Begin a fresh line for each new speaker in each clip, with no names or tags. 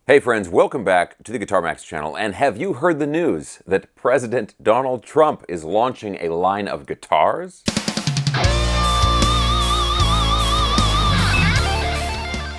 Hey friends, welcome back to the Guitar Max channel. And have you heard the news that President Donald Trump is launching a line of guitars?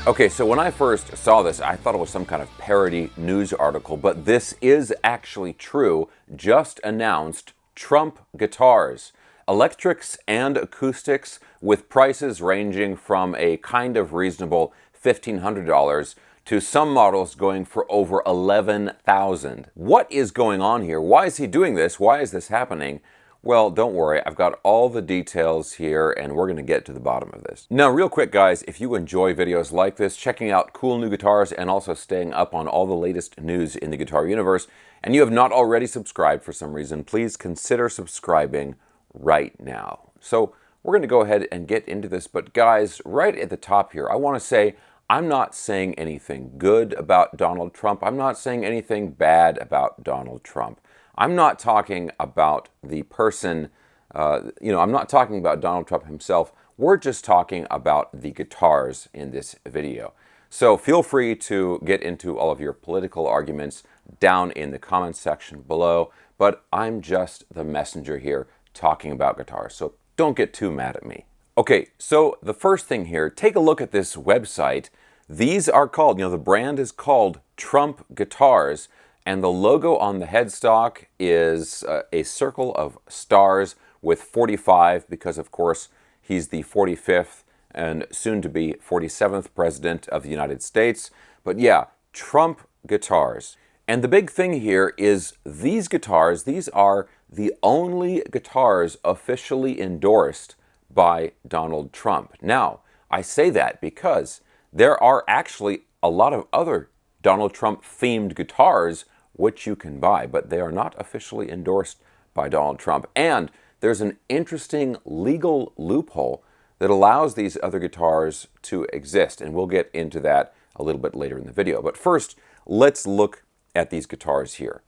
Okay, so when I first saw this, I thought it was some kind of parody news article, but this is actually true. Just announced Trump guitars. Electrics and acoustics with prices ranging from a kind of reasonable $1,500 to some models going for over $11,000. What is going on here? Why is he doing this? Why is this happening? Well, don't worry, I've got all the details here and we're going to get to the bottom of this. Now, real quick guys, if you enjoy videos like this, checking out cool new guitars and also staying up on all the latest news in the guitar universe, and you have not already subscribed for some reason, please consider subscribing right now. So we're going to go ahead and get into this, but guys, right at the top here, I want to say I'm not saying anything good about Donald Trump. I'm not saying anything bad about Donald Trump. I'm not talking about the person, I'm not talking about Donald Trump himself. We're just talking about the guitars in this video. So feel free to get into all of your political arguments down in the comments section below, but I'm just the messenger here talking about guitars, so don't get too mad at me. Okay, so the first thing here, take a look at this website. These are called, the brand is called Trump Guitars, and the logo on the headstock is a circle of stars with 45, because of course he's the 45th and soon to be 47th president of the United States. But yeah, Trump Guitars. And the big thing here is these guitars, these are the only guitars officially endorsed by Donald Trump. Now, I say that because there are actually a lot of other Donald Trump themed guitars which you can buy, but they are not officially endorsed by Donald Trump. And there's an interesting legal loophole that allows these other guitars to exist, and we'll get into that a little bit later in the video. But first, let's look at these guitars here.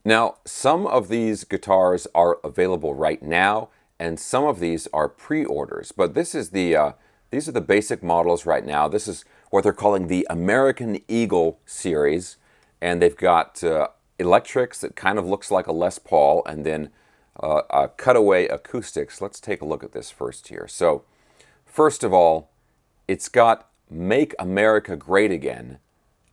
Now, some of these guitars are available right now, and some of these are pre-orders. But this is these are the basic models right now. This is what they're calling the American Eagle series, and they've got electrics that kind of looks like a Les Paul, and then cutaway acoustics. Let's take a look at this first here. So, first of all, it's got "Make America Great Again"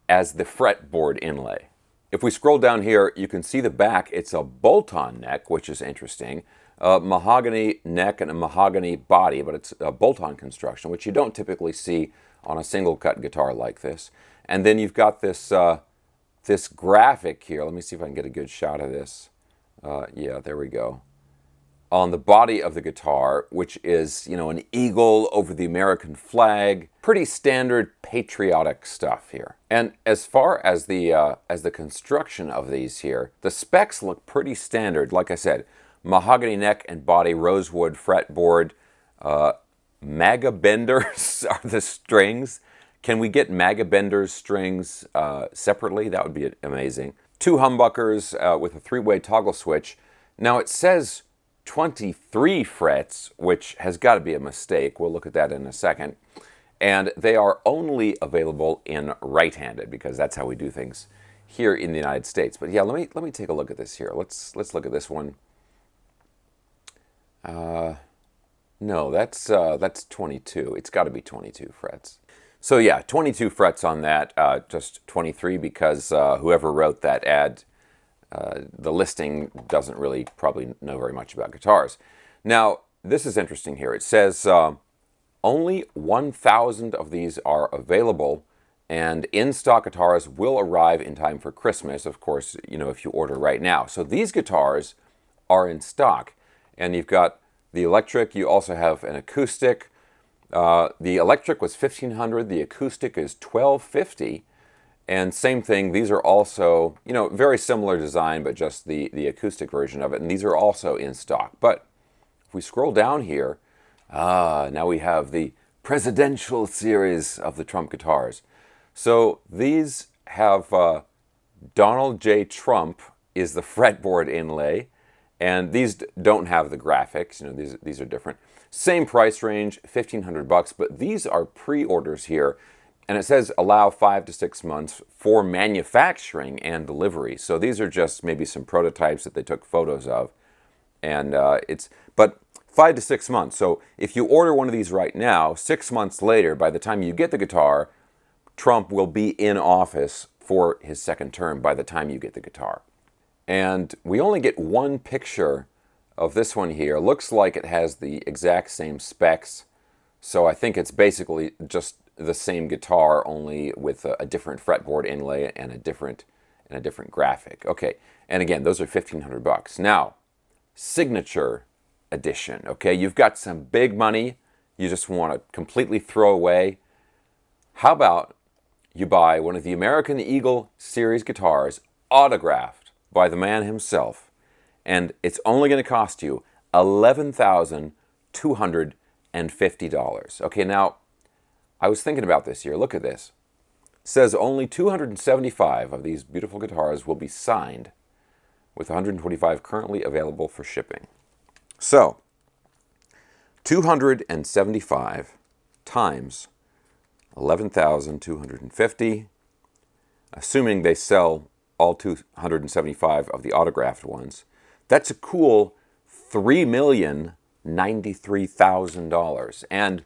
as the fretboard inlay. If we scroll down here, you can see the back. It's a bolt-on neck, which is interesting. Mahogany neck and a mahogany body, but it's a bolt-on construction, which you don't typically see on a single-cut guitar like this. And then you've got this this graphic here. Let me see if I can get a good shot of this. Yeah, there we go. On the body of the guitar, which is, an eagle over the American flag. Pretty standard patriotic stuff here. And as far as the construction of these here, the specs look pretty standard. Like I said, mahogany neck and body, rosewood fretboard. Maga benders are the strings. Can we get Maga benders strings separately? That would be amazing. 2 humbuckers with a 3-way toggle switch. Now it says 23 frets, which has got to be a mistake. We'll look at that in a second. And they are only available in right-handed, because that's how we do things here in the United States. But yeah, let me take a look at this here. Let's look at this one. No, that's 22. It's got to be 22 frets. So yeah, 22 frets on that, just 23 because whoever wrote that ad, the listing doesn't really probably know very much about guitars. Now, this is interesting here. It says only 1,000 of these are available, and in-stock guitars will arrive in time for Christmas, of course, if you order right now. So these guitars are in stock, and you've got the electric, you also have an acoustic. The electric was $1,500, the acoustic is $1,250. And same thing, these are also, very similar design, but just the acoustic version of it. And these are also in stock. But if we scroll down here, now we have the presidential series of the Trump guitars. So these have Donald J. Trump is the fretboard inlay. And these don't have the graphics, these are different. Same price range, $1,500, but these are pre-orders here. And it says allow 5 to 6 months for manufacturing and delivery. So these are just maybe some prototypes that they took photos of. And but 5 to 6 months. So if you order one of these right now, 6 months later, by the time you get the guitar, Trump will be in office for his second term by the time you get the guitar. And we only get one picture of this one here. Looks like it has the exact same specs. So I think it's basically just the same guitar, only with a different fretboard inlay and a different graphic. Okay, and again, those are $1,500. Now, signature edition. Okay, you've got some big money you just want to completely throw away. How about you buy one of the American Eagle series guitars, autographed by the man himself, and it's only going to cost you $11,250. Okay, now, I was thinking about this here. Look at this. It says only 275 of these beautiful guitars will be signed, with 125 currently available for shipping. So, 275 times 11,250, assuming they sell all 275 of the autographed ones, that's a cool $3,093,000. And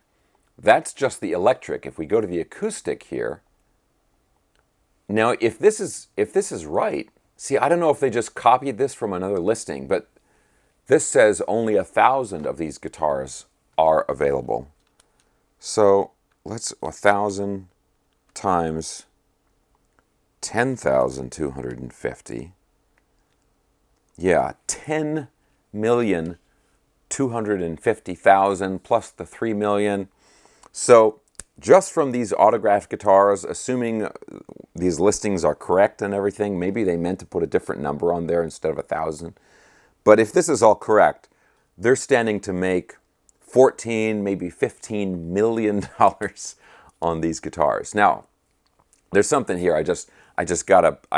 that's just the electric. If we go to the acoustic here, now if this is right, see, I don't know if they just copied this from another listing, but this says only 1,000 of these guitars are available. So let's 1,000 times 10,250. Yeah, 10,250,000 plus the 3 million. So just from these autographed guitars, assuming these listings are correct and everything, maybe they meant to put a different number on there instead of 1,000. But if this is all correct, they're standing to make 14, maybe $15 million on these guitars. Now, there's something here I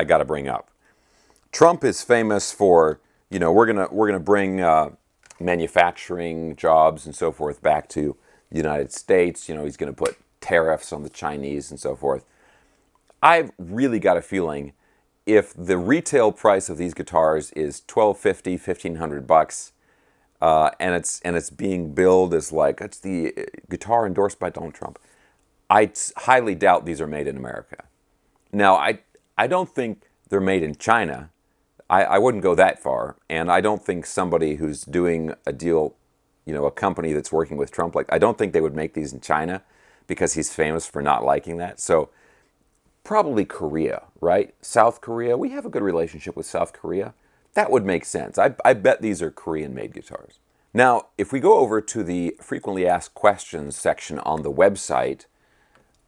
gotta bring up. Trump is famous for, we're gonna bring manufacturing jobs and so forth back to the United States. He's gonna put tariffs on the Chinese and so forth. I've really got a feeling if the retail price of these guitars is $1,250, $1,500, and it's being billed as like it's the guitar endorsed by Donald Trump, I highly doubt these are made in America. Now, I don't think they're made in China. I wouldn't go that far, and I don't think somebody who's doing a deal, a company that's working with Trump, I don't think they would make these in China because he's famous for not liking that. So probably Korea, right? South Korea. We have a good relationship with South Korea. That would make sense. I bet these are Korean-made guitars. Now, if we go over to the frequently asked questions section on the website,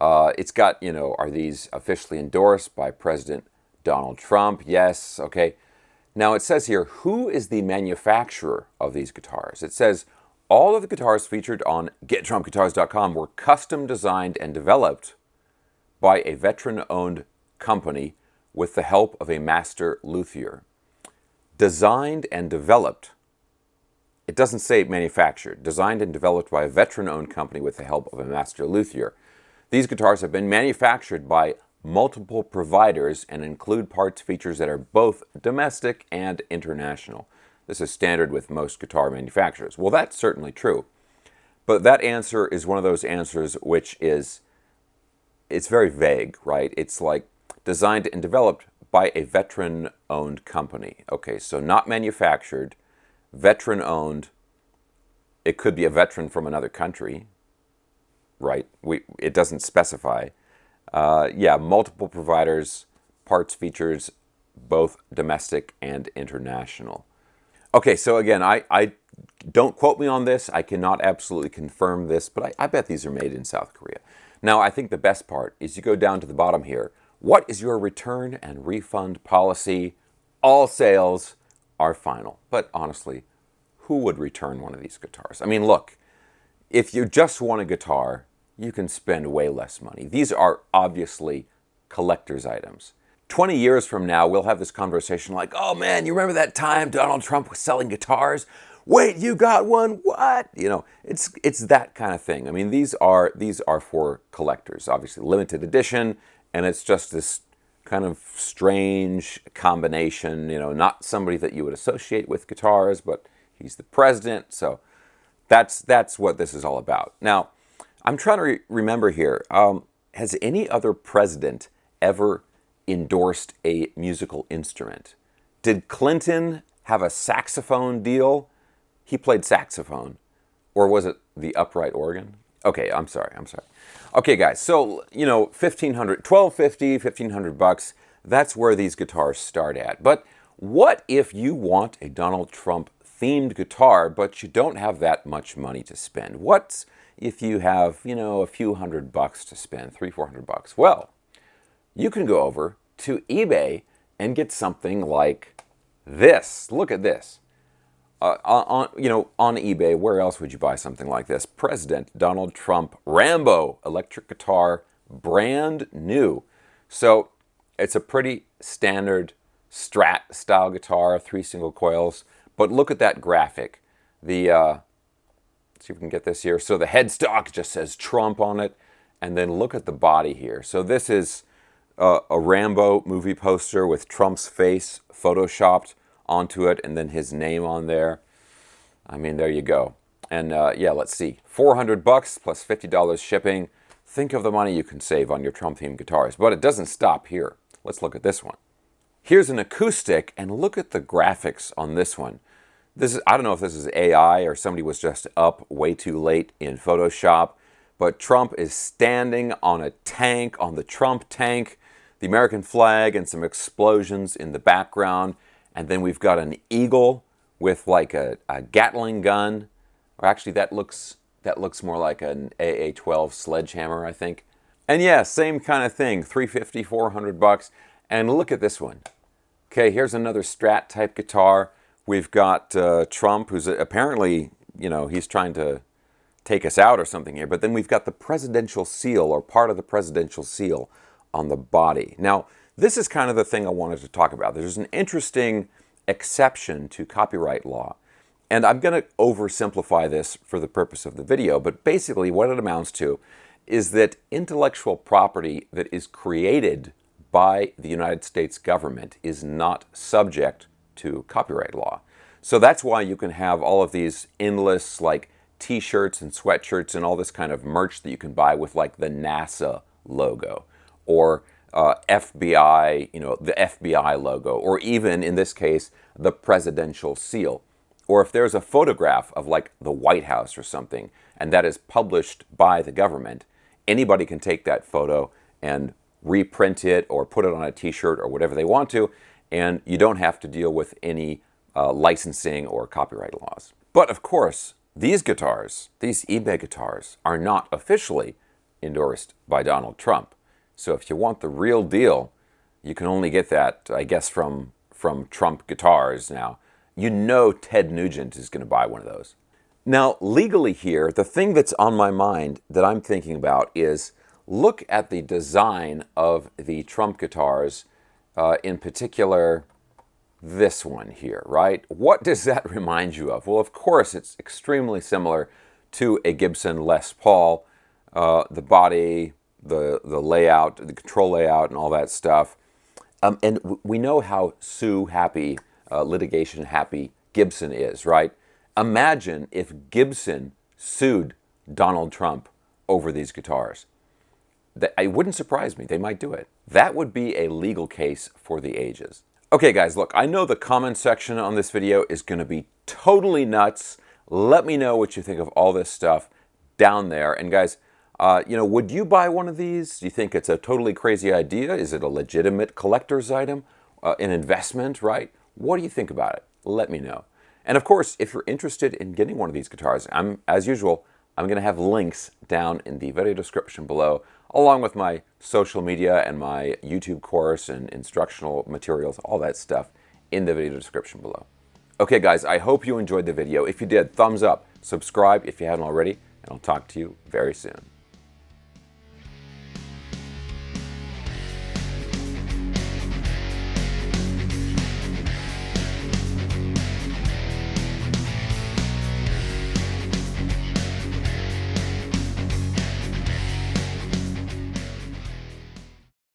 it's got, are these officially endorsed by President Donald Trump? Yes, okay. Now it says here, who is the manufacturer of these guitars? It says, all of the guitars featured on GetTrumpGuitars.com were custom designed and developed by a veteran-owned company with the help of a master luthier. Designed and developed. It doesn't say manufactured. Designed and developed by a veteran-owned company with the help of a master luthier. These guitars have been manufactured by multiple providers and include parts features that are both domestic and international. This is standard with most guitar manufacturers. Well, that's certainly true. But that answer is one of those answers which is, it's very vague, right? It's like designed and developed by a veteran-owned company. Okay, so not manufactured, veteran-owned. It could be a veteran from another country, right? It doesn't specify. Yeah, multiple providers, parts features, both domestic and international. Okay, so again, I don't quote me on this. I cannot absolutely confirm this, but I bet these are made in South Korea. Now, I think the best part is you go down to the bottom here. What is your return and refund policy? All sales are final. But honestly, who would return one of these guitars? I mean, look, if you just want a guitar, you can spend way less money. These are obviously collector's items. 20 years from now, we'll have this conversation like, oh man, you remember that time Donald Trump was selling guitars? wait, you got one? What? You know, it's that kind of thing. I mean, these are for collectors, obviously limited edition, and it's just this kind of strange combination. You know, not somebody that you would associate with guitars, but he's the president, so that's what this is all about. Now, I'm trying to remember here. Has any other president ever endorsed a musical instrument? Did Clinton have a saxophone deal? He played saxophone. Or was it the upright organ? Okay, I'm sorry. Okay, guys, so, you know, $1,250, $1,500, that's where these guitars start at. But what if you want a Donald Trump themed guitar, but you don't have that much money to spend? What if you have, you know, a few $100 to spend, $300-400? Well, you can go over to eBay and get something like this. Look at this. On eBay, where else would you buy something like this? President Donald Trump Rambo electric guitar, brand new. So it's a pretty standard Strat style guitar, 3 single coils. But look at that graphic. See if we can get this here. So the headstock just says Trump on it. And then look at the body here. So this is a Rambo movie poster with Trump's face photoshopped onto it, and then his name on there. I mean, there you go. And yeah, let's see. $400 plus $50 shipping. Think of the money you can save on your Trump-themed guitars. But it doesn't stop here. Let's look at this one. Here's an acoustic, and look at the graphics on this one. I don't know if this is AI or somebody was just up way too late in Photoshop, but Trump is standing on a tank, on the Trump tank, the American flag, and some explosions in the background. And then we've got an eagle with like a Gatling gun, or actually that looks more like an AA-12 sledgehammer, I think. And yeah, same kind of thing, $350, $400. And look at this one. Okay, here's another Strat type guitar. We've got Trump, who's apparently, you know, he's trying to take us out or something here. But then we've got the presidential seal, or part of the presidential seal, on the body. Now, this is kind of the thing I wanted to talk about. There's an interesting exception to copyright law. And I'm going to oversimplify this for the purpose of the video, but basically what it amounts to is that intellectual property that is created by the United States government is not subject to copyright law. So that's why you can have all of these endless like t-shirts and sweatshirts and all this kind of merch that you can buy with like the NASA logo, or FBI, you know, the FBI logo, or even in this case, the presidential seal. Or if there's a photograph of like the White House or something, and that is published by the government, anybody can take that photo and reprint it or put it on a t-shirt or whatever they want to, and you don't have to deal with any licensing or copyright laws. But of course, these guitars, these eBay guitars, are not officially endorsed by Donald Trump. So if you want the real deal, you can only get that, I guess, from Trump Guitars. Now, you know Ted Nugent is going to buy one of those. Now, legally here, the thing that's on my mind that I'm thinking about is look at the design of the Trump guitars, in particular this one here, right? What does that remind you of? Well, of course, it's extremely similar to a Gibson Les Paul, the body, the layout, the control layout, and all that stuff. And we know how sue-happy, litigation-happy Gibson is, right? Imagine if Gibson sued Donald Trump over these guitars. It wouldn't surprise me. They might do it. That would be a legal case for the ages. Okay, guys, look, I know the comment section on this video is going to be totally nuts. Let me know what you think of all this stuff down there. And guys, you know, would you buy one of these? Do you think it's a totally crazy idea? Is it a legitimate collector's item? An investment, right? What do you think about it? Let me know. And of course, if you're interested in getting one of these guitars, as usual, I'm going to have links down in the video description below, along with my social media and my YouTube course and instructional materials, all that stuff in the video description below. Okay, guys, I hope you enjoyed the video. If you did, thumbs up, subscribe if you hadn't already, and I'll talk to you very soon.